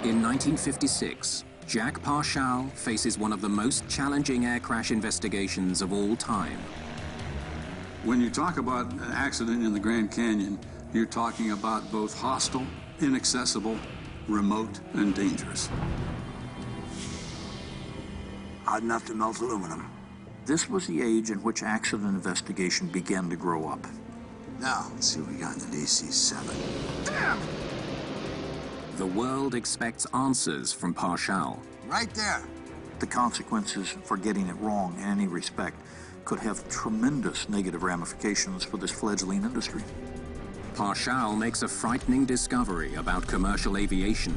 In 1956, Jack Parshall faces one of the most challenging air crash investigations of all time. When you talk about an accident in the Grand Canyon, you're talking about both hostile, inaccessible, remote, and dangerous. Hot enough to melt aluminum. This was the age in which accident investigation began to grow up. Now, let's see what we got in the DC-7. Damn! The world expects answers from Parshall. Right there. The consequences for getting it wrong in any respect could have tremendous negative ramifications for this fledgling industry. Parshall makes a frightening discovery about commercial aviation.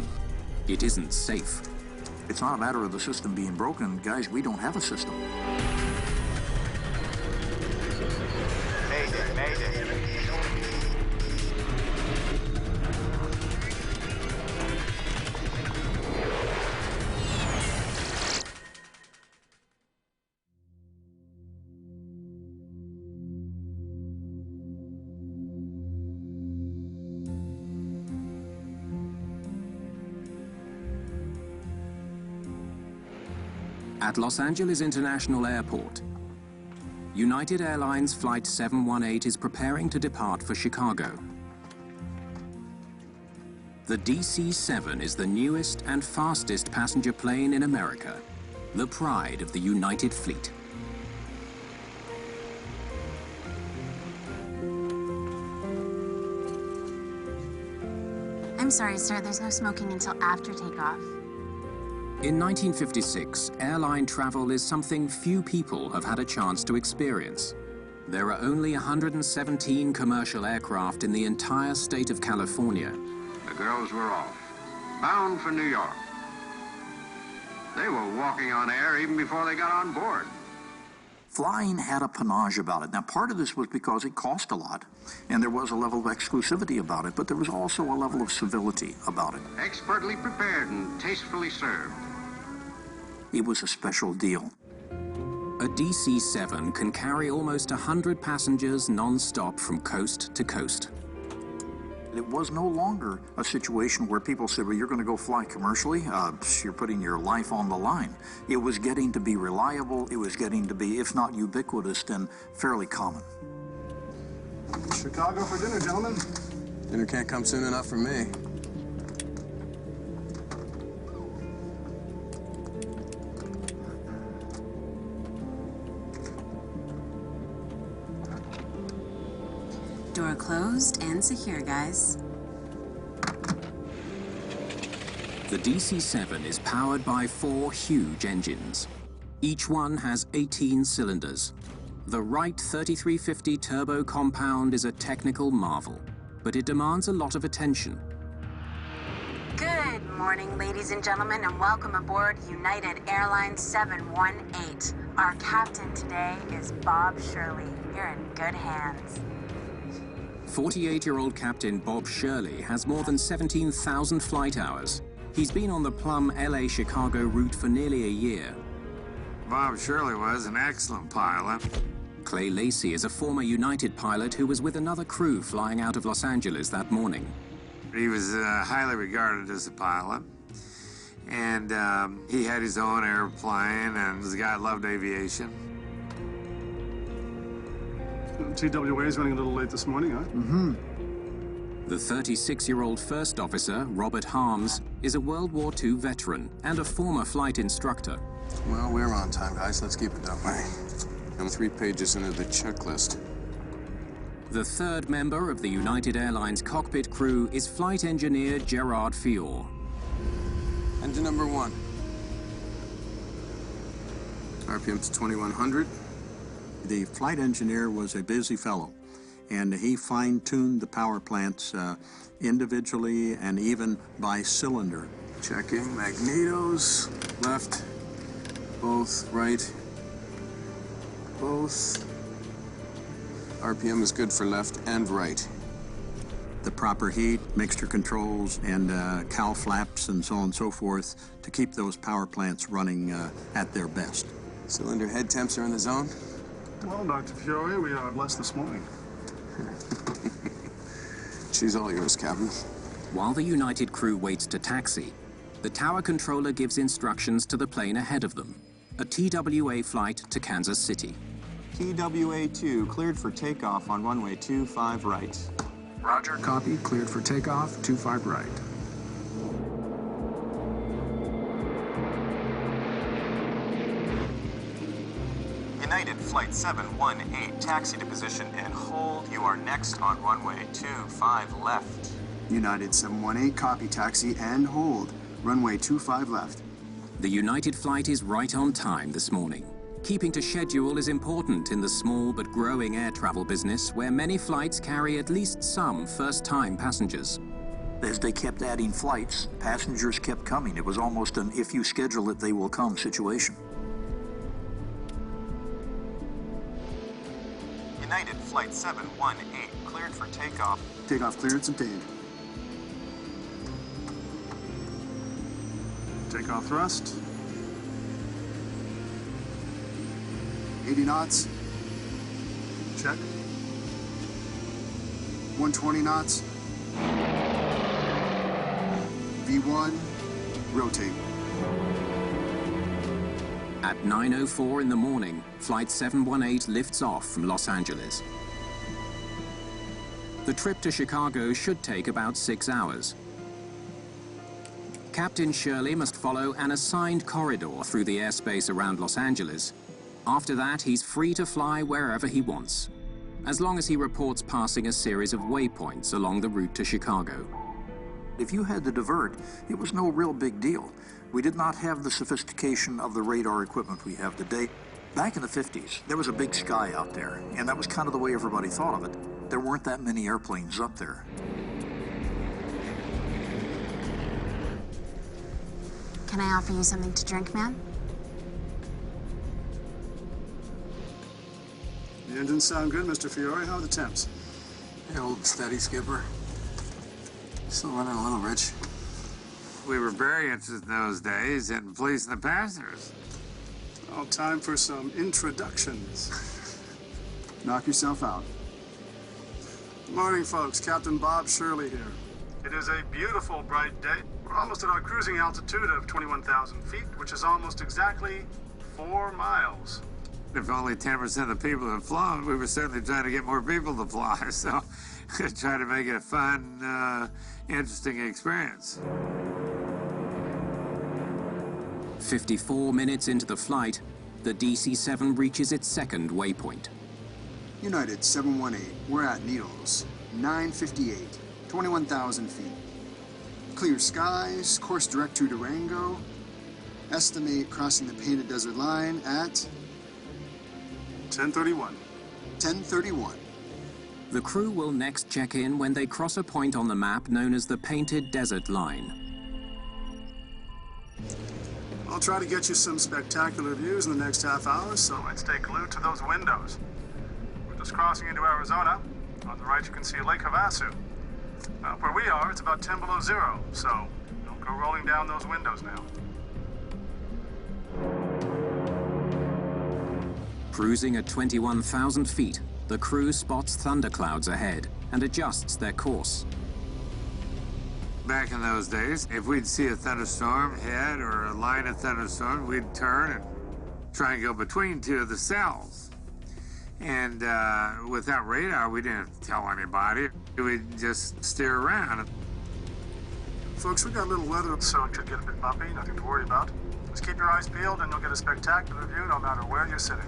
It isn't safe. It's not a matter of the system being broken. Guys, we don't have a system. Mayday, mayday. At Los Angeles International Airport, United Airlines Flight 718 is preparing to depart for Chicago. The DC-7 is the newest and fastest passenger plane in America, the pride of the United Fleet. I'm sorry, sir, there's no smoking until after takeoff. In 1956, airline travel is something few people have had a chance to experience. There are only 117 commercial aircraft in the entire state of California. The girls were off, bound for New York. They were walking on air even before they got on board. Flying had a panache about it. Now, part of this was because it cost a lot, and there was a level of exclusivity about it, but there was also a level of civility about it. Expertly prepared and tastefully served. It was a special deal. A DC-7 can carry almost 100 passengers non-stop from coast to coast. It was no longer a situation where people said, well, you're going to go fly commercially, you're putting your life on the line. It was getting to be reliable. It was getting to be, if not ubiquitous, then fairly common. Chicago for dinner, gentlemen. Dinner can't come soon enough for me. Door closed and secure, guys. The DC-7 is powered by 4 huge engines. Each one has 18 cylinders. The Wright 3350 turbo compound is a technical marvel, but it demands a lot of attention. Good morning, ladies and gentlemen, and welcome aboard United Airlines 718. Our captain today is Bob Shirley. You're in good hands. 48-year-old Captain Bob Shirley has more than 17,000 flight hours. He's been on the Plum LA-Chicago route for nearly a year. Bob Shirley was an excellent pilot. Clay Lacey is a former United pilot who was with another crew flying out of Los Angeles that morning. He was highly regarded as a pilot. And he had his own airplane, and the guy loved aviation. TWA is running a little late this morning, huh? Mm-hmm. The 36-year-old first officer, Robert Harms, is a World War II veteran and a former flight instructor. Well, we're on time, guys. Let's keep it that way. I'm 3 pages into the checklist. The third member of the United Airlines cockpit crew is flight engineer Gerard Fior. Engine number 1. RPM's 2100. The flight engineer was a busy fellow, and he fine-tuned the power plants individually and even by cylinder. Checking magnetos. Left. Both. Right. Both. RPM is good for left and right. The proper heat, mixture controls, and cowl flaps and so on and so forth to keep those power plants running at their best. Cylinder head temps are in the zone? Well, Dr. Fiore, we are blessed this morning. She's all yours, Captain. While the United crew waits to taxi, The tower controller gives instructions to the plane ahead of them, a TWA flight to Kansas City. TWA-2 cleared for takeoff on runway 25 right. Roger, copy. Cleared for takeoff, 25 right. United Flight 718, taxi to position and hold. You are next on runway 25 left. United 718, copy, taxi and hold. Runway 25 left. The United flight is right on time this morning. Keeping to schedule is important in the small but growing air travel business, where many flights carry at least some first-time passengers. As they kept adding flights, passengers kept coming. It was almost an if you schedule it, they will come situation. United Flight 718, cleared for takeoff. Takeoff clearance obtained. Takeoff thrust. 80 knots. Check. 120 knots. V1, rotate. At 9:04 in the morning, Flight 718 lifts off from Los Angeles. The trip to Chicago should take about 6 hours. Captain Shirley must follow an assigned corridor through the airspace around Los Angeles. After that, he's free to fly wherever he wants, as long as he reports passing a series of waypoints along the route to Chicago. If you had to divert, it was no real big deal. We did not have the sophistication of the radar equipment we have today. Back in the 50s, there was a big sky out there, and that was kind of the way everybody thought of it. There weren't that many airplanes up there. Can I offer you something to drink, ma'am? The engines sound good, Mr. Fiore. How are the temps? Hey, old steady, skipper. Still running a little rich. We were very interested in those days in policing the passengers. Oh, time for some introductions. Knock yourself out. Good morning, folks. Captain Bob Shirley here. It is a beautiful, bright day. We're almost at our cruising altitude of 21,000 feet, which is almost exactly 4 miles. If only 10% of the people had flown, we were certainly trying to get more people to fly, so try to make it a fun, interesting experience. 54 minutes into the flight, the DC-7 reaches its second waypoint. United 718, we're at Needles. 958, 21,000 feet. Clear skies, course direct to Durango. Estimate crossing the Painted Desert Line at 10:31. 10:31. The crew will next check in when they cross a point on the map known as the Painted Desert Line. I'll try to get you some spectacular views in the next half hour, so I'd stay glued to those windows. We're just crossing into Arizona. On the right, you can see Lake Havasu. Where we are, it's about 10 below zero, so don't go rolling down those windows now. Cruising at 21,000 feet, the crew spots thunderclouds ahead and adjusts their course. Back in those days, if we'd see a thunderstorm ahead or a line of thunderstorms, we'd turn and try and go between two of the cells. And without radar, we didn't tell anybody. We'd just steer around. Folks, we got a little weather, so it could get a bit bumpy, nothing to worry about. Just keep your eyes peeled and you'll get a spectacular view no matter where you're sitting.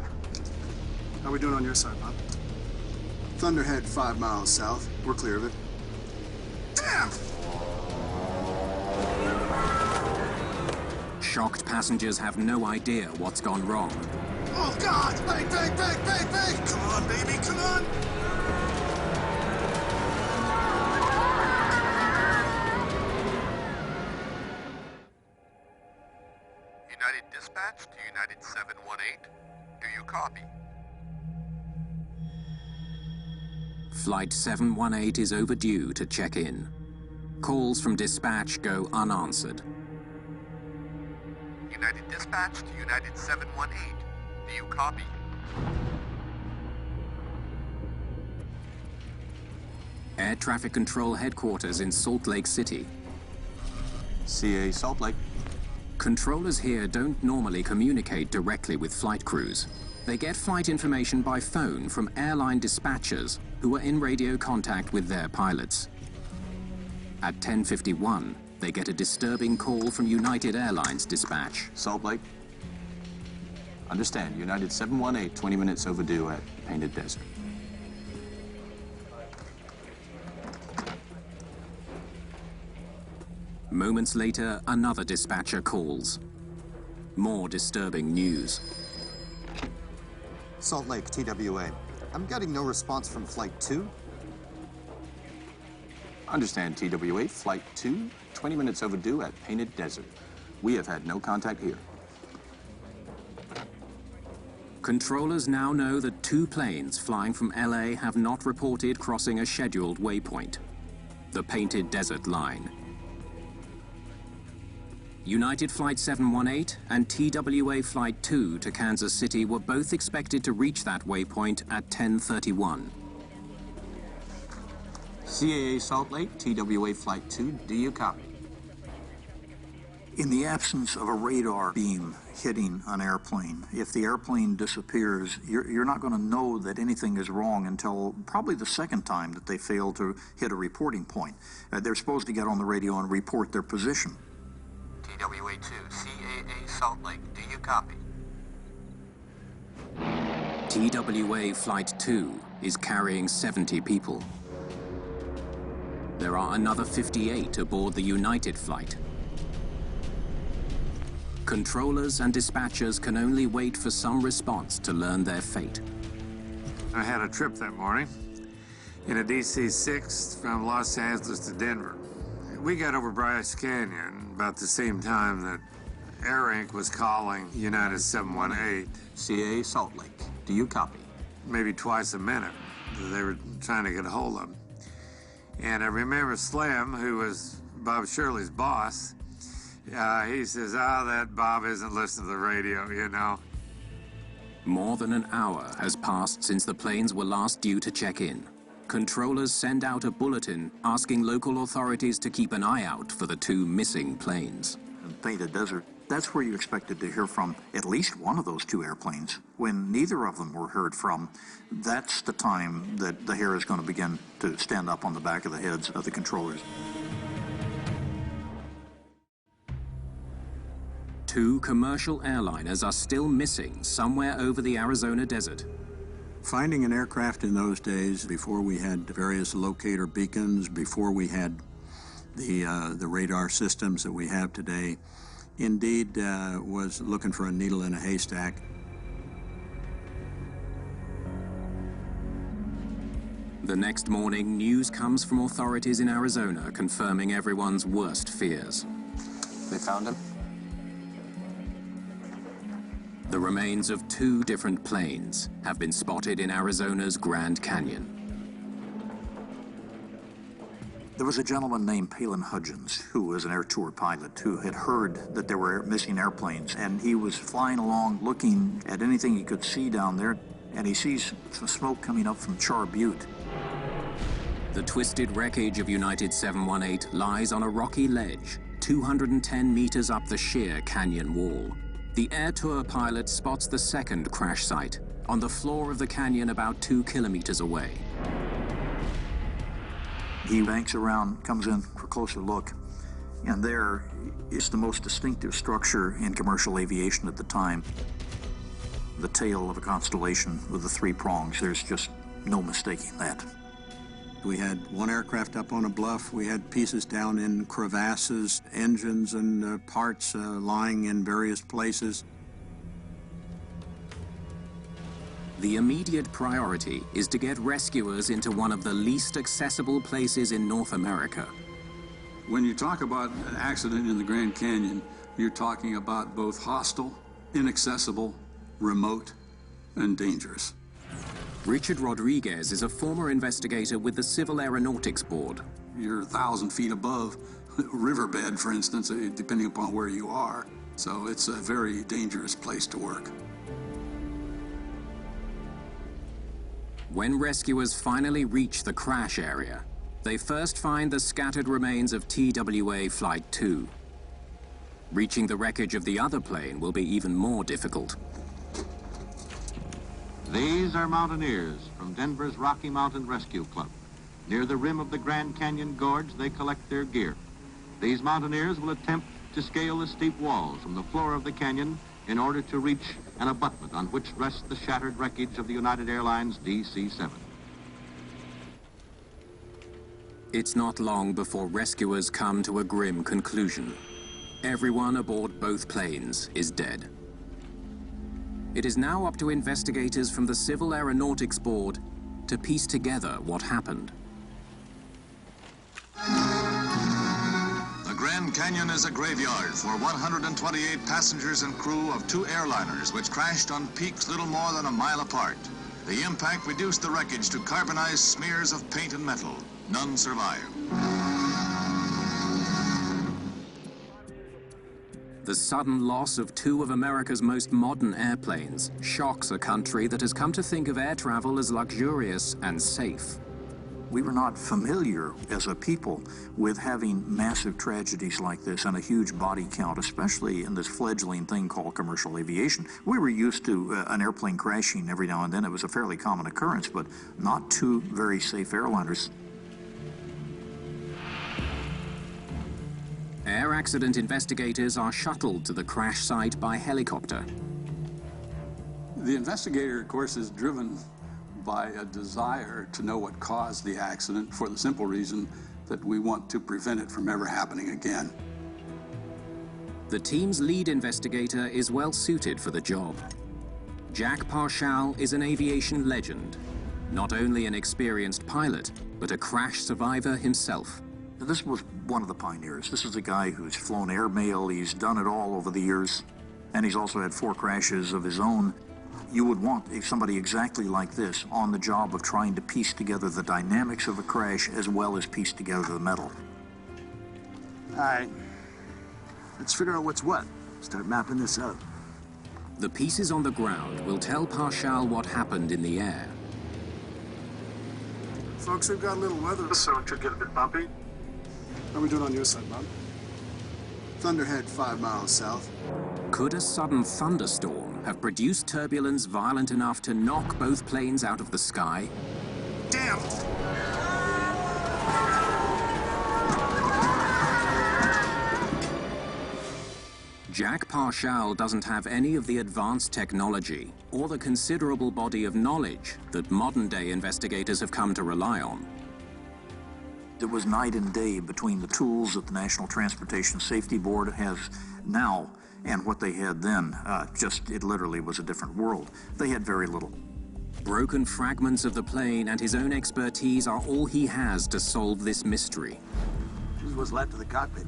How are we doing on your side, Bob? Thunderhead 5 miles south. We're clear of it. Damn! Shocked passengers have no idea what's gone wrong. Oh, God! Bang, bang, bang, bang, bang! Come on, baby, come on! United Dispatch to United 718. Do you copy? Flight 718 is overdue to check in. Calls from dispatch go unanswered. United Dispatch to United 718. Do you copy? Air Traffic Control Headquarters in Salt Lake City. CA Salt Lake. Controllers here don't normally communicate directly with flight crews. They get flight information by phone from airline dispatchers who are in radio contact with their pilots. At 10:51, they get a disturbing call from United Airlines dispatch. Salt Lake. Understand, United 718, 20 minutes overdue at Painted Desert. Moments later, another dispatcher calls. More disturbing news. Salt Lake, TWA. I'm getting no response from Flight 2. Understand, TWA, Flight 2, 20 minutes overdue at Painted Desert. We have had no contact here. Controllers now know that 2 planes flying from LA have not reported crossing a scheduled waypoint, the Painted Desert line. United Flight 718 and TWA Flight 2 to Kansas City were both expected to reach that waypoint at 10:31. CAA Salt Lake, TWA Flight 2, do you copy? In the absence of a radar beam hitting an airplane, if the airplane disappears, you're not going to know that anything is wrong until probably the second time that they fail to hit a reporting point. They're supposed to get on the radio and report their position. TWA 2, CAA Salt Lake, do you copy? TWA Flight 2 is carrying 70 people. There are another 58 aboard the United flight. Controllers and dispatchers can only wait for some response to learn their fate. I had a trip that morning in a DC-6 from Los Angeles to Denver. We got over Bryce Canyon about the same time that Air Inc. was calling United 718. CAA Salt Lake, do you copy? Maybe twice a minute. They were trying to get a hold of him. And I remember Slim, who was Bob Shirley's boss, he says, that Bob isn't listening to the radio, you know. More than an hour has passed since the planes were last due to check in. Controllers send out a bulletin asking local authorities to keep an eye out for the 2 missing planes. In Painted Desert, that's where you expected to hear from at least one of those 2 airplanes. When neither of them were heard from, that's the time that the hair is going to begin to stand up on the back of the heads of the controllers. 2 commercial airliners are still missing somewhere over the Arizona desert. Finding an aircraft in those days, before we had various locator beacons, before we had the radar systems that we have today, indeed was looking for a needle in a haystack. The next morning, news comes from authorities in Arizona confirming everyone's worst fears. They found him? The remains of 2 different planes have been spotted in Arizona's Grand Canyon. There was a gentleman named Palin Hudgens, who was an air tour pilot, who had heard that there were missing airplanes, and he was flying along looking at anything he could see down there, and he sees some smoke coming up from Char Butte. The twisted wreckage of United 718 lies on a rocky ledge, 210 meters up the sheer canyon wall. The air tour pilot spots the second crash site, on the floor of the canyon about 2 kilometers away. He banks around, comes in for a closer look, and there is the most distinctive structure in commercial aviation at the time. The tail of a constellation with the 3 prongs. There's just no mistaking that. We had 1 aircraft up on a bluff. We had pieces down in crevasses, engines and parts lying in various places. The immediate priority is to get rescuers into one of the least accessible places in North America. When you talk about an accident in the Grand Canyon, you're talking about both hostile, inaccessible, remote, and dangerous. Richard Rodriguez is a former investigator with the Civil Aeronautics Board. You're 1,000 feet above riverbed, for instance, depending upon where you are. So it's a very dangerous place to work. When rescuers finally reach the crash area, they first find the scattered remains of TWA Flight 2. Reaching the wreckage of the other plane will be even more difficult. These are mountaineers from Denver's Rocky Mountain Rescue Club. Near the rim of the Grand Canyon Gorge, they collect their gear. These mountaineers will attempt to scale the steep walls from the floor of the canyon in order to reach an abutment on which rests the shattered wreckage of the United Airlines DC-7. It's not long before rescuers come to a grim conclusion. Everyone aboard both planes is dead. It is now up to investigators from the Civil Aeronautics Board to piece together what happened. The Grand Canyon is a graveyard for 128 passengers and crew of 2 airliners which crashed on peaks little more than a mile apart. The impact reduced the wreckage to carbonized smears of paint and metal. None survived. The sudden loss of 2 of America's most modern airplanes shocks a country that has come to think of air travel as luxurious and safe. We were not familiar as a people with having massive tragedies like this and a huge body count, especially in this fledgling thing called commercial aviation. We were used to an airplane crashing every now and then. It was a fairly common occurrence, but not 2 very safe airliners. Air accident investigators are shuttled to the crash site by helicopter. The investigator, of course, is driven by a desire to know what caused the accident for the simple reason that we want to prevent it from ever happening again. The team's lead investigator is well suited for the job. Jack Parshall is an aviation legend, not only an experienced pilot, but a crash survivor himself. This was one of the pioneers. This is a guy who's flown airmail, he's done it all over the years, and he's also had 4 crashes of his own. You would want somebody exactly like this on the job of trying to piece together the dynamics of a crash as well as piece together the metal. All right, let's figure out what's what. Start mapping this out. The pieces on the ground will tell Parshall what happened in the air. Folks, we've got a little weather, so it should get a bit bumpy. How are we doing on your side, Bob? Thunderhead 5 miles south. Could a sudden thunderstorm have produced turbulence violent enough to knock both planes out of the sky? Damn! Jack Parshall doesn't have any of the advanced technology or the considerable body of knowledge that modern-day investigators have come to rely on. It was night and day between the tools that the National Transportation Safety Board has now and what they had then. It literally was a different world. They had very little. Broken fragments of the plane and his own expertise are all he has to solve this mystery. This is what's left of the cockpit.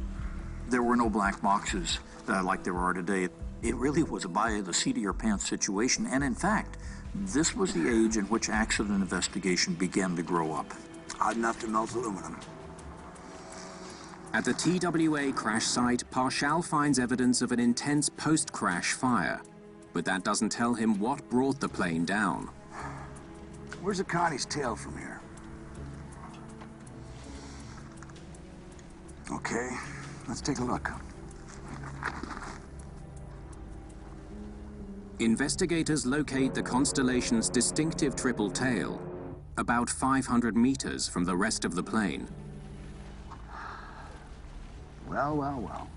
There were no black boxes like there are today. It really was a by the seat of your pants situation, and in fact, this was the age in which accident investigation began to grow up. Hot enough to melt aluminum. At the TWA crash site, Parshall finds evidence of an intense post-crash fire, but that doesn't tell him what brought the plane down. Where's the Connie's tail from here? Okay, let's take a look. Investigators locate the constellation's distinctive triple tail, about 500 meters from the rest of the plane. Well, well, well.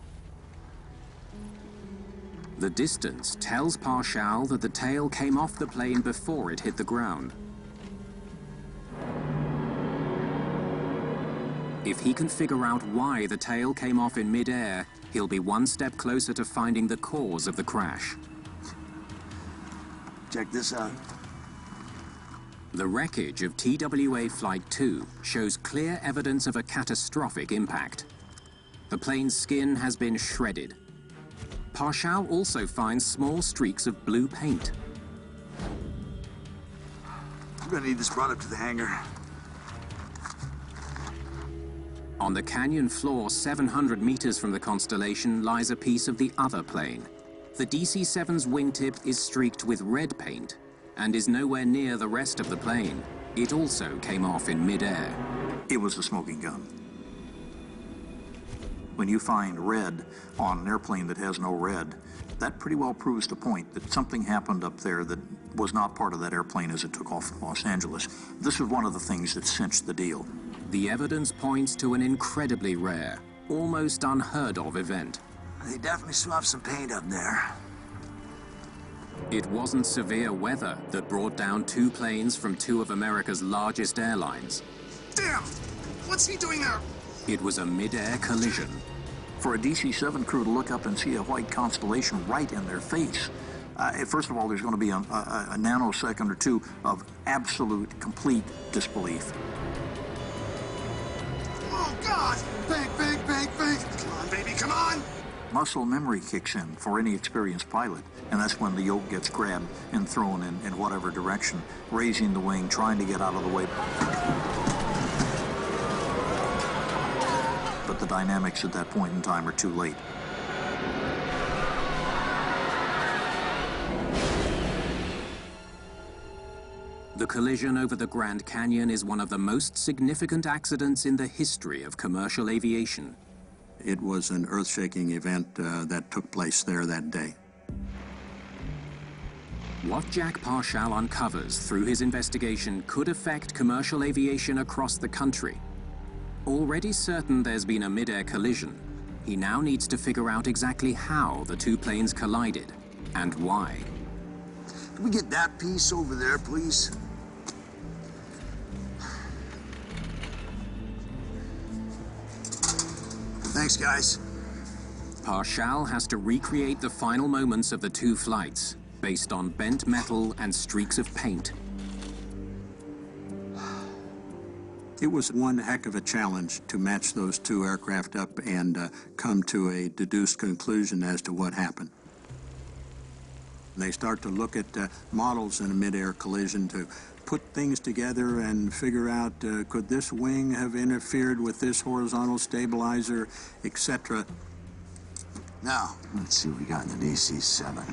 The distance tells Parshall that the tail came off the plane before it hit the ground. If he can figure out why the tail came off in mid-air, he'll be one step closer to finding the cause of the crash. Check this out. The wreckage of TWA Flight 2 shows clear evidence of a catastrophic impact. The plane's skin has been shredded. Parshall also finds small streaks of blue paint. We're gonna need this brought up to the hangar. On the canyon floor, 700 meters from the constellation, lies a piece of the other plane. The DC-7's wingtip is streaked with red paint and is nowhere near the rest of the plane. It also came off in mid-air. It was the smoking gun. When you find red on an airplane that has no red, that pretty well proves the point that something happened up there that was not part of that airplane as it took off from Los Angeles. This is one of the things that cinched the deal. The evidence points to an incredibly rare, almost unheard of event. They definitely swapped some paint up there. It wasn't severe weather that brought down two planes from two of America's largest airlines. Damn! What's he doing there? It was a mid-air collision. For a DC-7 crew to look up and see a white constellation right in their face, first of all, there's going to be a nanosecond or two of absolute, complete disbelief. Oh, God! Bank, bank, bank, bank! Come on, baby, come on! Muscle memory kicks in for any experienced pilot, and that's when the yoke gets grabbed and thrown in whatever direction, raising the wing, trying to get out of the way. But the dynamics at that point in time are too late. The collision over the Grand Canyon is one of the most significant accidents in the history of commercial aviation. It was an earth-shaking event that took place there that day. What Jack Parshall uncovers through his investigation could affect commercial aviation across the country. Already certain there's been a mid-air collision, he now needs to figure out exactly how the two planes collided and why. Can we get that piece over there, please? Thanks, guys. Parshall has to recreate the final moments of the two flights, based on bent metal and streaks of paint. It was one heck of a challenge to match those two aircraft up and come to a deduced conclusion as to what happened. They start to look at models in a mid-air collision to put things together and figure out, could this wing have interfered with this horizontal stabilizer, etc. Now, let's see what we got in the DC-7.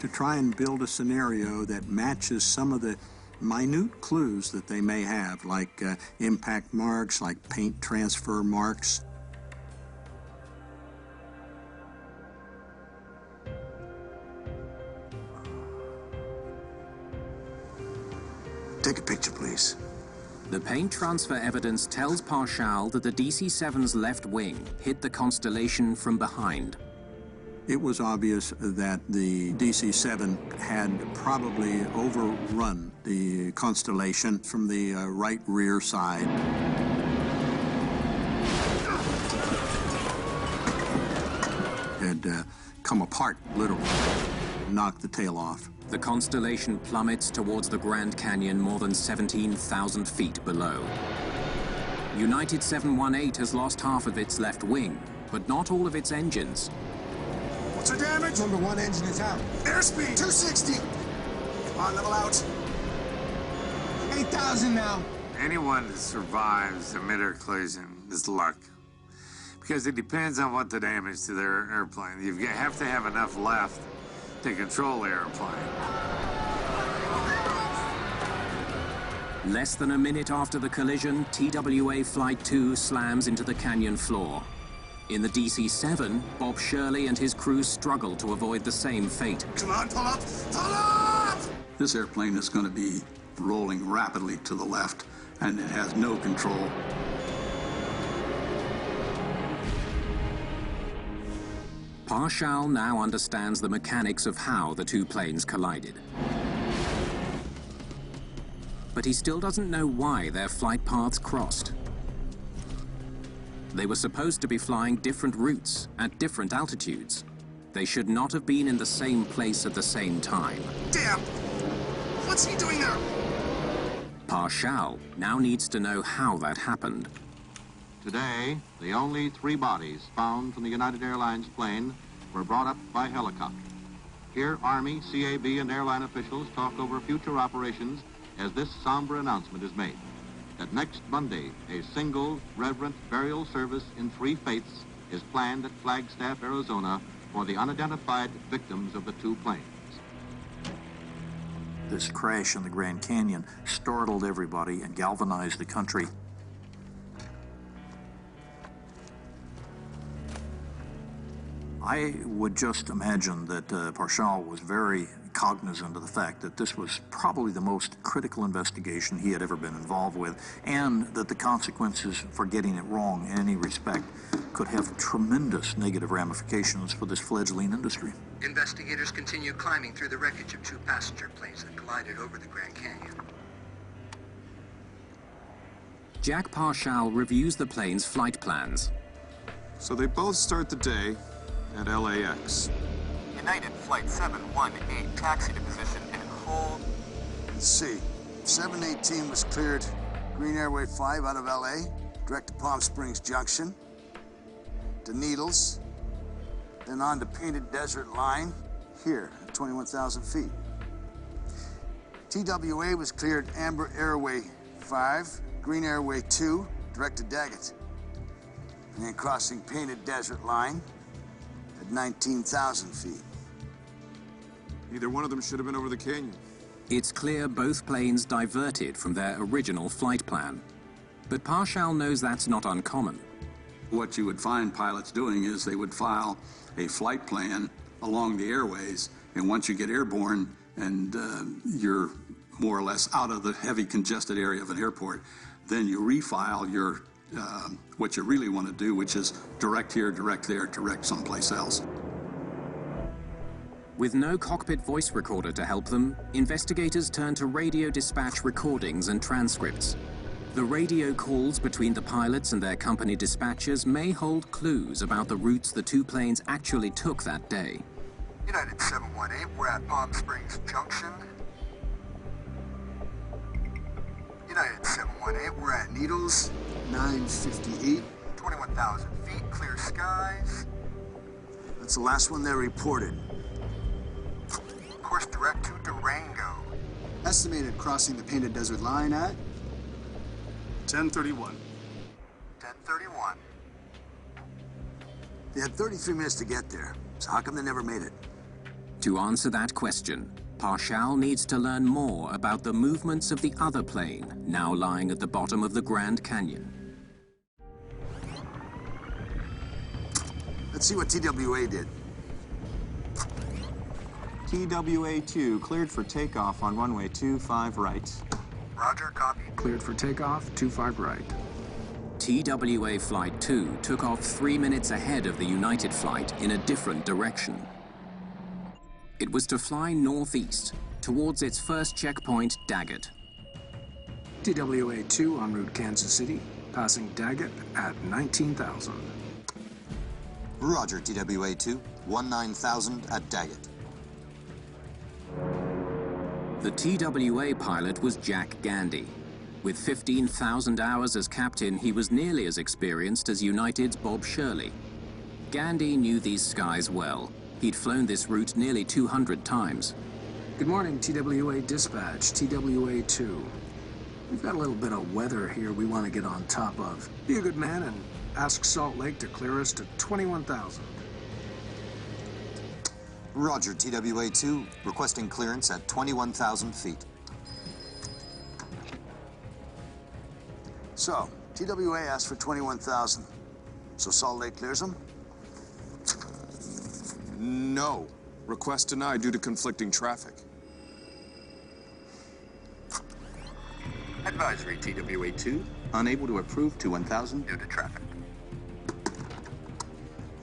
To try and build a scenario that matches some of the minute clues that they may have, like impact marks, like paint transfer marks. Take a picture, please. The paint transfer evidence tells Parshall that the DC-7's left wing hit the constellation from behind. It was obvious that the DC-7 had probably overrun the constellation from the right rear side. Had come apart, literally, knocked the tail off. The constellation plummets towards the Grand Canyon more than 17,000 feet below. United 718 has lost half of its left wing, but not all of its engines. What's the damage? Number one engine is out. Airspeed! 260! Come on, level out. 8,000 now. Anyone that survives a mid-air collision is luck. Because it depends on what the damage to their airplane. You have to have enough left to control the airplane. Less than a minute after the collision, TWA Flight 2 slams into the canyon floor. In the DC-7, Bob Shirley and his crew struggle to avoid the same fate. Come on, pull up! Pull up! This airplane is going to be rolling rapidly to the left, and it has no control. Parshall now understands the mechanics of how the two planes collided. But he still doesn't know why their flight paths crossed. They were supposed to be flying different routes at different altitudes. They should not have been in the same place at the same time. Damn! What's he doing there? Parshall now needs to know how that happened. Today, the only three bodies found from the United Airlines plane were brought up by helicopter. Here, Army, CAB, and airline officials talk over future operations as this somber announcement is made, that next Monday, a single reverent burial service in 3 faiths is planned at Flagstaff, Arizona, for the unidentified victims of the two planes. This crash in the Grand Canyon startled everybody and galvanized the country. I would just imagine that Parshall was very cognizant of the fact that this was probably the most critical investigation he had ever been involved with, and that the consequences for getting it wrong in any respect could have tremendous negative ramifications for this fledgling industry. Investigators continue climbing through the wreckage of two passenger planes that collided over the Grand Canyon. Jack Parshall reviews the plane's flight plans. So they both start the day at LAX. United Flight 718, taxi to position and hold. Let's see. 718 was cleared Green Airway 5 out of LA, direct to Palm Springs Junction, to Needles, then on to Painted Desert Line, here at 21,000 feet. TWA was cleared Amber Airway 5, Green Airway 2, direct to Daggett, and then crossing Painted Desert Line at 19,000 feet. Either one of them should have been over the canyon. It's clear both planes diverted from their original flight plan. But Parshall knows that's not uncommon. What you would find pilots doing is they would file a flight plan along the airways, and once you get airborne and you're more or less out of the heavy congested area of an airport, then you refile your what you really want to do, which is direct here, direct there, direct someplace else. With no cockpit voice recorder to help them, investigators turn to radio dispatch recordings and transcripts. The radio calls between the pilots and their company dispatchers may hold clues about the routes the two planes actually took that day. United 718, we're at Palm Springs Junction. United 718, we're at Needles. 958. 21,000 feet, clear skies. That's the last one they reported. Course direct to Durango. Estimated crossing the Painted Desert Line at 10:31. 10:31. They had 33 minutes to get there, so how come they never made it? To answer that question, Parshall needs to learn more about the movements of the other plane, now lying at the bottom of the Grand Canyon. Let's see what TWA did. TWA-2 cleared for takeoff on runway 25 right. Roger, copy. Cleared for takeoff, 25 right. TWA Flight 2 took off 3 minutes ahead of the United flight in a different direction. It was to fly northeast, towards its first checkpoint, Daggett. TWA-2 en route Kansas City, passing Daggett at 19,000. Roger, TWA-2, 19,000 at Daggett. The TWA pilot was Jack Gandy. With 15,000 hours as captain, he was nearly as experienced as United's Bob Shirley. Gandy knew these skies well. He'd flown this route nearly 200 times. Good morning, TWA dispatch, TWA-2. We've got a little bit of weather here we want to get on top of. Be a good man and ask Salt Lake to clear us to 21,000. Roger, TWA-2, requesting clearance at 21,000 feet. So, TWA asked for 21,000. So Salt Lake clears them? No. Request denied due to conflicting traffic. Advisory, TWA-2, Unable to approve to 1,000. due to traffic.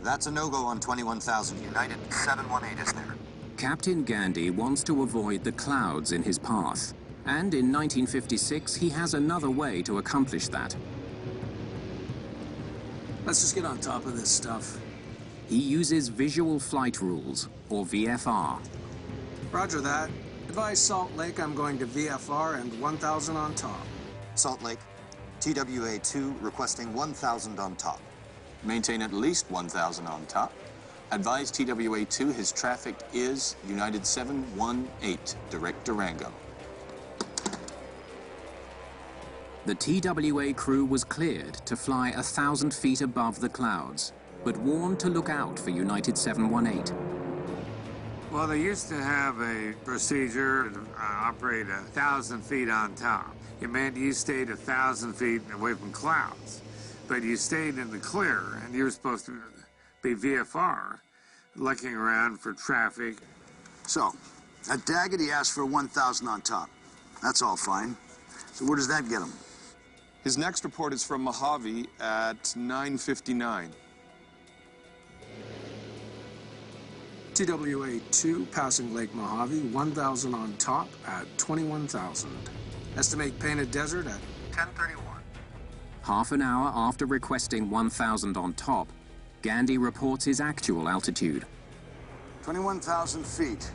That's a no-go on 21,000. United 718 is there. Captain Gandy wants to avoid the clouds in his path. And in 1956, he has another way to accomplish that. Let's just get on top of this stuff. He uses visual flight rules, or VFR. Roger that. Advise Salt Lake I'm going to VFR and 1,000 on top. Salt Lake, TWA-2 requesting 1,000 on top. Maintain at least 1,000 on top. Advise TWA-2 his traffic is United 718, direct Durango. The TWA crew was cleared to fly 1,000 feet above the clouds, but warned to look out for United 718. Well, they used to have a procedure to operate 1,000 feet on top. It meant you stayed 1,000 feet away from clouds, but you stayed in the clear, and you were supposed to be VFR. looking around for traffic. So, at Daggett, he asked for 1,000 on top. That's all fine. So where does that get him? His next report is from Mojave at 9:59. TWA-2 passing Lake Mojave, 1,000 on top at 21,000. Estimate Painted Desert at 10:31. Half an hour after requesting 1,000 on top, Gandy reports his actual altitude. 21,000 feet.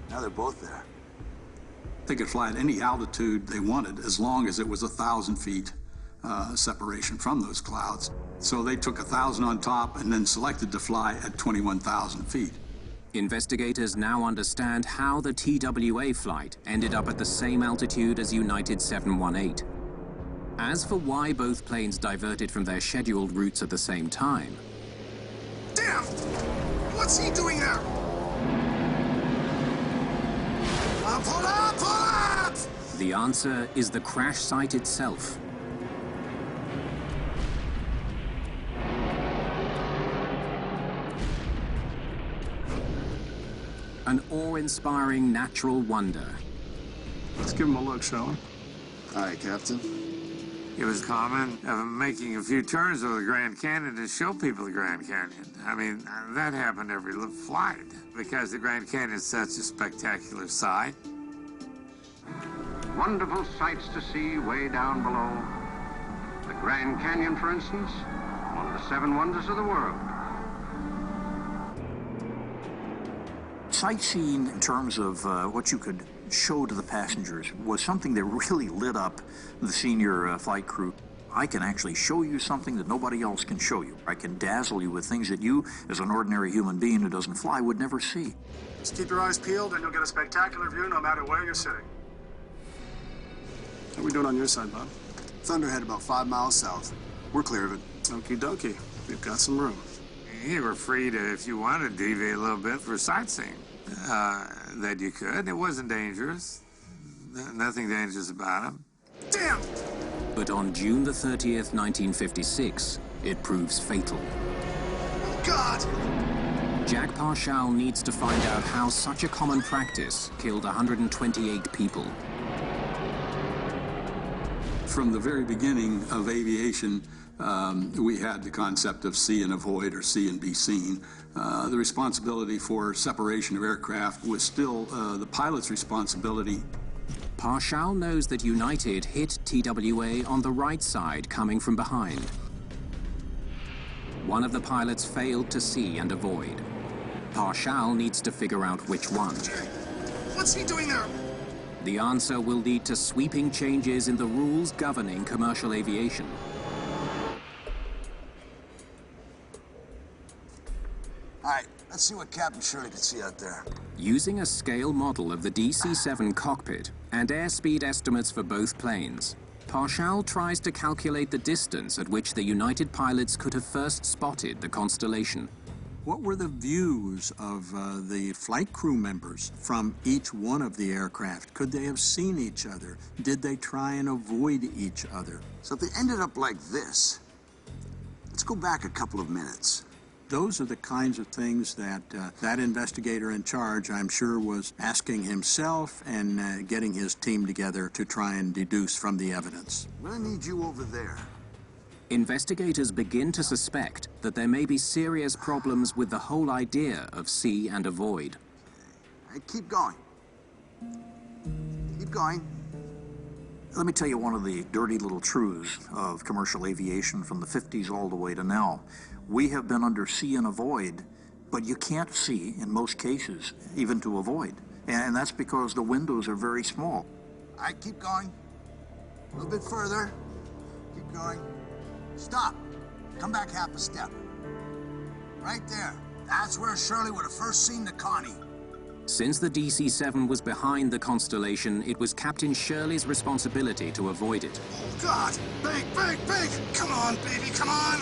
Now they're both there. They could fly at any altitude they wanted as long as it was 1,000 feet separation from those clouds. So they took 1,000 on top and then selected to fly at 21,000 feet. Investigators now understand how the TWA flight ended up at the same altitude as United 718. As for why both planes diverted from their scheduled routes at the same time... Damn! What's he doing there? Pull up! Pull up! The answer is the crash site itself. An awe-inspiring natural wonder. Let's give him a look, shall we? All right, Captain. It was common of making a few turns over the Grand Canyon to show people the Grand Canyon. I mean, that happened every flight because the Grand Canyon is such a spectacular sight. Wonderful sights to see way down below. The Grand Canyon, for instance, one of the 7 wonders of the world. Sightseeing in terms of what you could show to the passengers was something that really lit up the senior flight crew. I can actually show you something that nobody else can show you. I can dazzle you with things that you, as an ordinary human being who doesn't fly, would never see. Just keep your eyes peeled and you'll get a spectacular view no matter where you're sitting. How are we doing on your side, Bob? Thunderhead about 5 miles south. We're clear of it. Okie dokie. We've got some room. You were free to, if you wanted, deviate a little bit for sightseeing. That you could. It wasn't dangerous. Nothing dangerous about it. Damn! But on June the 30th, 1956, it proves fatal. God! Jack Parshall needs to find out how such a common practice killed 128 people. From the very beginning of aviation, we had the concept of see and avoid, or see and be seen. The responsibility for separation of aircraft was still the pilot's responsibility. Parshall knows that United hit TWA on the right side coming from behind. One of the pilots failed to see and avoid. Parshall needs to figure out which one. What's he doing there? The answer will lead to sweeping changes in the rules governing commercial aviation. All right, let's see what Captain Shirley can see out there. Using a scale model of the DC-7 cockpit and airspeed estimates for both planes, Parshall tries to calculate the distance at which the United pilots could have first spotted the constellation. What were the views of the flight crew members from each one of the aircraft? Could they have seen each other? Did they try and avoid each other? So if they ended up like this, let's go back a couple of minutes. Those are the kinds of things that that investigator in charge, I'm sure, was asking himself and getting his team together to try and deduce from the evidence. I'm gonna need you over there. Investigators begin to suspect that there may be serious problems with the whole idea of see and avoid. All right, keep going. Keep going. Let me tell you one of the dirty little truths of commercial aviation from the 50s all the way to now. We have been under see and avoid, but you can't see in most cases, even to avoid. And that's because the windows are very small. All right, keep going. A little bit further. Keep going. Stop. Come back half a step. Right there. That's where Shirley would have first seen the Connie. Since the DC-7 was behind the constellation, it was Captain Shirley's responsibility to avoid it. Oh, God! Big, big, big! Come on, baby, come on!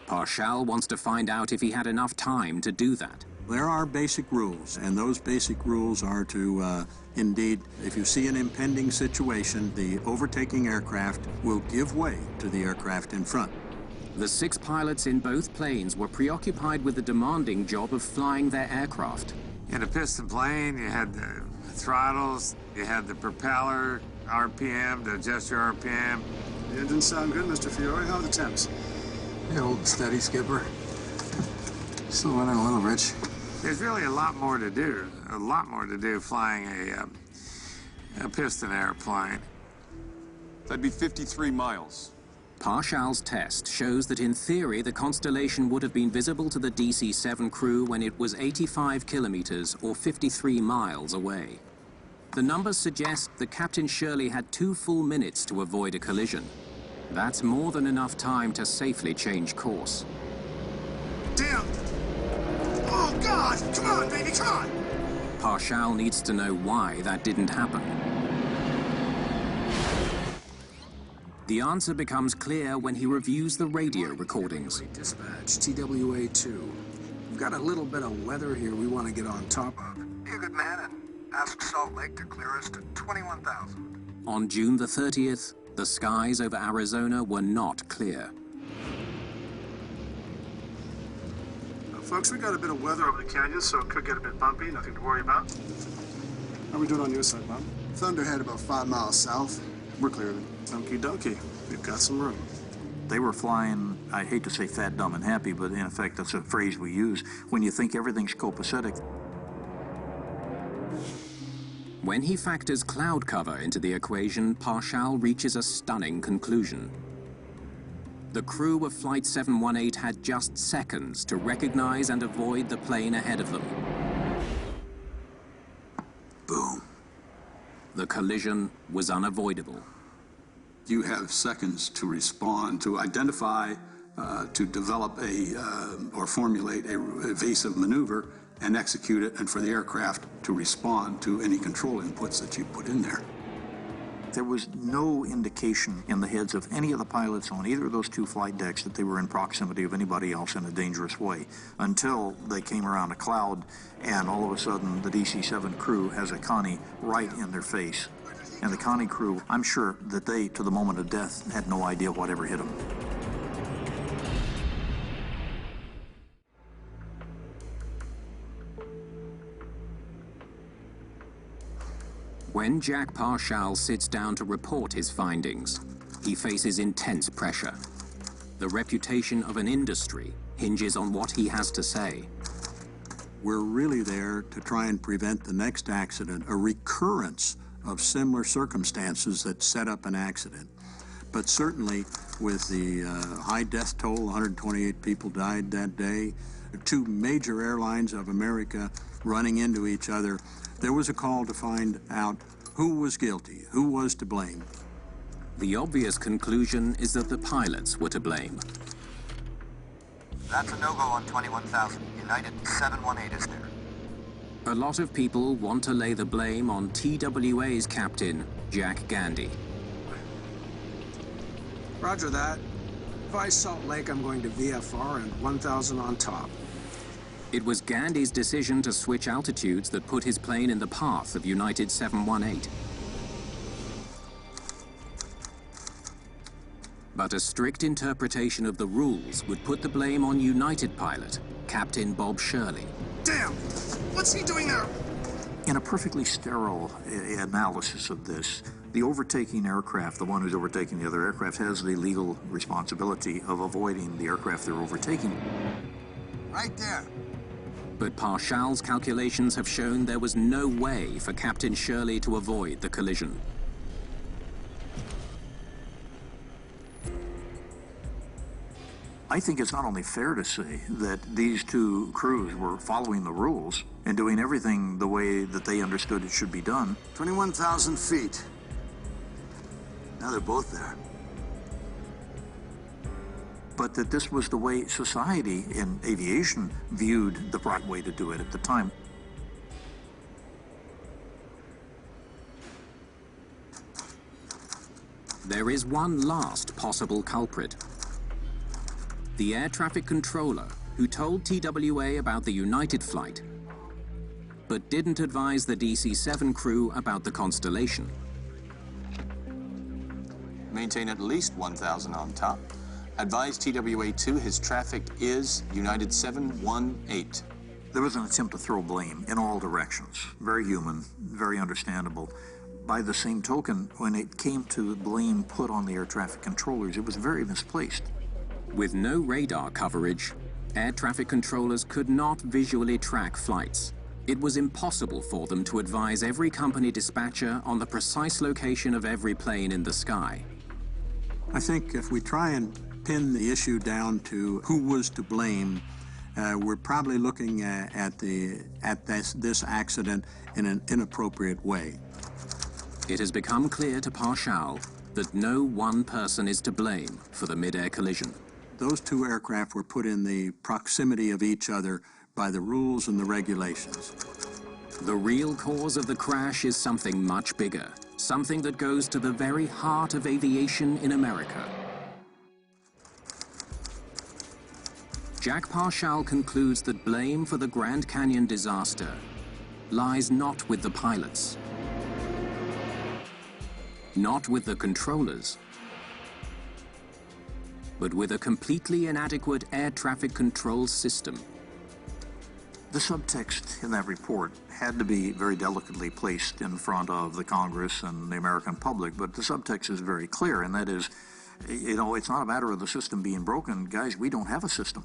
Parshall wants to find out if he had enough time to do that. There are basic rules, and those basic rules are to, indeed, if you see an impending situation, the overtaking aircraft will give way to the aircraft in front. The 6 pilots in both planes were preoccupied with the demanding job of flying their aircraft. In a piston plane, you had the throttles, you had the propeller, RPM to adjust your RPM. The engines sound good, Mr. Fiore. How are the temps? Yeah, old and steady, Skipper. Still running a little, Rich. There's really a lot more to do flying a piston airplane. That'd be 53 miles. Parshall's test shows that in theory the Constellation would have been visible to the DC-7 crew when it was 85 kilometers or 53 miles away. The numbers suggest that Captain Shirley had 2 full minutes to avoid a collision. That's more than enough time to safely change course. Damn! Oh, God! Come on, baby, come on! Parshall needs to know why that didn't happen. The answer becomes clear when he reviews the radio recordings. Dispatch, TWA-2. We've got a little bit of weather here we want to get on top of. Be a good man and ask Salt Lake to clear us to 21,000. On June the 30th, the skies over Arizona were not clear. Folks, we got a bit of weather over the canyon, so it could get a bit bumpy. Nothing to worry about. How are we doing on your side, Bob? Thunderhead about 5 miles south. We're clear of it. Okie dokie. We've got some room. They were flying, I hate to say fat, dumb, and happy, but in effect, that's a phrase we use when you think everything's copacetic. When he factors cloud cover into the equation, Parshall reaches a stunning conclusion. The crew of Flight 718 had just seconds to recognize and avoid the plane ahead of them. Boom. The collision was unavoidable. You have seconds to respond, to identify, to develop or formulate a evasive maneuver and execute it, and for the aircraft to respond to any control inputs that you put in there. There was no indication in the heads of any of the pilots on either of those 2 flight decks that they were in proximity of anybody else in a dangerous way until they came around a cloud and all of a sudden the DC-7 crew has a Connie right in their face. And the Connie crew, I'm sure that they, to the moment of death, had no idea whatever hit them. When Jack Parshall sits down to report his findings, he faces intense pressure. The reputation of an industry hinges on what he has to say. We're really there to try and prevent the next accident, a recurrence of similar circumstances that set up an accident. But certainly with the high death toll, 128 people died that day, 2 major airlines of America running into each other, there was a call to find out who was guilty, who was to blame. The obvious conclusion is that the pilots were to blame. That's a no-go on 21,000. United 718 is there. A lot of people want to lay the blame on TWA's captain, Jack Gandy. Roger that. Advise Salt Lake I'm going to VFR and 1,000 on top. It was Gandy's decision to switch altitudes that put his plane in the path of United 718. But a strict interpretation of the rules would put the blame on United pilot, Captain Bob Shirley. Damn! What's he doing there? In a perfectly sterile analysis of this, the overtaking aircraft, the one who's overtaking the other aircraft, has the legal responsibility of avoiding the aircraft they're overtaking. Right there. But Parshall's calculations have shown there was no way for Captain Shirley to avoid the collision. I think it's not only fair to say that these 2 crews were following the rules and doing everything the way that they understood it should be done. 21,000 feet. Now they're both there. But that this was the way society in aviation viewed the right way to do it at the time. There is one last possible culprit. The air traffic controller who told TWA about the United flight, but didn't advise the DC-7 crew about the Constellation. Maintain at least 1,000 on top. Advise TWA2 his traffic is United 718. There was an attempt to throw blame in all directions. Very human, very understandable. By the same token, when it came to blame put on the air traffic controllers, it was very misplaced. With no radar coverage, air traffic controllers could not visually track flights. It was impossible for them to advise every company dispatcher on the precise location of every plane in the sky. I think if we try and pin the issue down to who was to blame, we're probably looking at this accident in an inappropriate way. It has become clear to Parshall that no one person is to blame for the mid-air collision. Those two aircraft were put in the proximity of each other by the rules and the regulations. The real cause of the crash is something much bigger, something that goes to the very heart of aviation in America. Jack Parshall concludes that blame for the Grand Canyon disaster lies not with the pilots, not with the controllers, but with a completely inadequate air traffic control system. The subtext in that report had to be very delicately placed in front of the Congress and the American public, but the subtext is very clear, and that is, you know, it's not a matter of the system being broken. Guys, we don't have a system.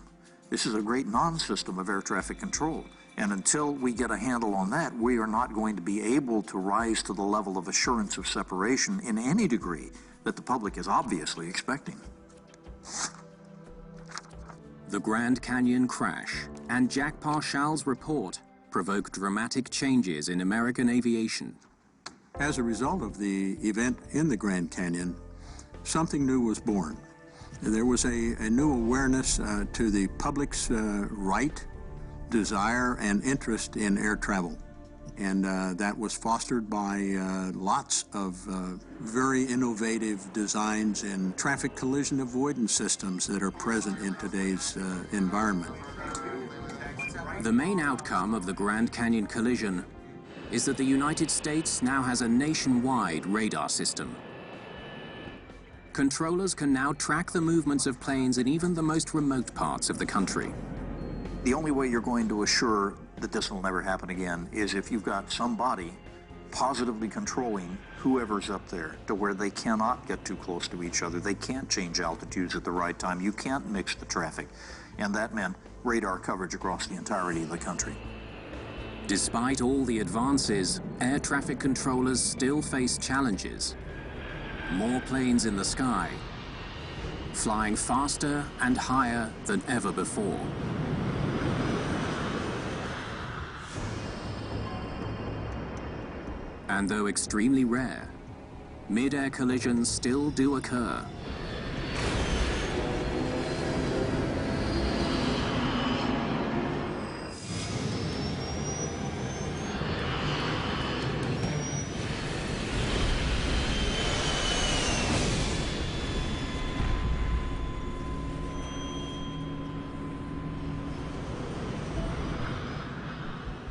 This is a great non-system of air traffic control. And until we get a handle on that, we are not going to be able to rise to the level of assurance of separation in any degree that the public is obviously expecting. The Grand Canyon crash and Jack Parshall's report provoked dramatic changes in American aviation. As a result of the event in the Grand Canyon, something new was born. There was a new awareness to the public's right, desire, and interest in air travel. And that was fostered by lots of very innovative designs in traffic collision avoidance systems that are present in today's environment. The main outcome of the Grand Canyon collision is that the United States now has a nationwide radar system. Controllers can now track the movements of planes in even the most remote parts of the country. The only way you're going to assure that this will never happen again is if you've got somebody positively controlling whoever's up there to where they cannot get too close to each other. They can't change altitudes at the right time. You can't mix the traffic. And that meant radar coverage across the entirety of the country. Despite all the advances, air traffic controllers still face challenges. More planes in the sky, flying faster and higher than ever before. And though extremely rare, mid-air collisions still do occur.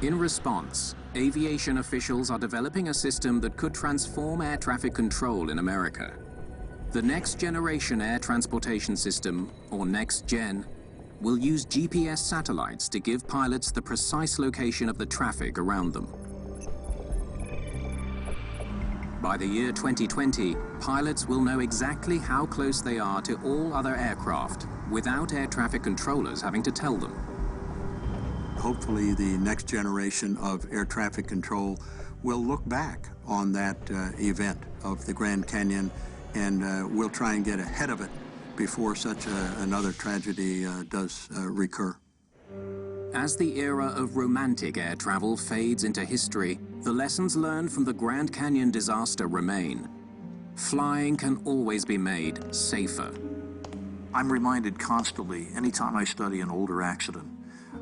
In response, aviation officials are developing a system that could transform air traffic control in America. The Next Generation Air Transportation System, or NextGen, will use GPS satellites to give pilots the precise location of the traffic around them. By the year 2020, pilots will know exactly how close they are to all other aircraft without air traffic controllers having to tell them. Hopefully the next generation of air traffic control will look back on that event of the Grand Canyon, and we'll try and get ahead of it before such another tragedy does recur. As the era of romantic air travel fades into history, the lessons learned from the Grand Canyon disaster remain. Flying can always be made safer. I'm reminded constantly, anytime I study an older accident,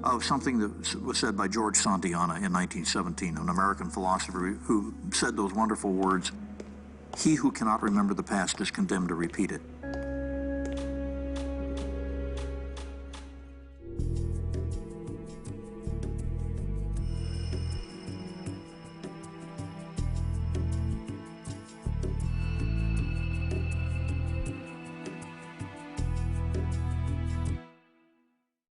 of something that was said by George Santayana in 1917, an American philosopher who said those wonderful words, "He who cannot remember the past is condemned to repeat it."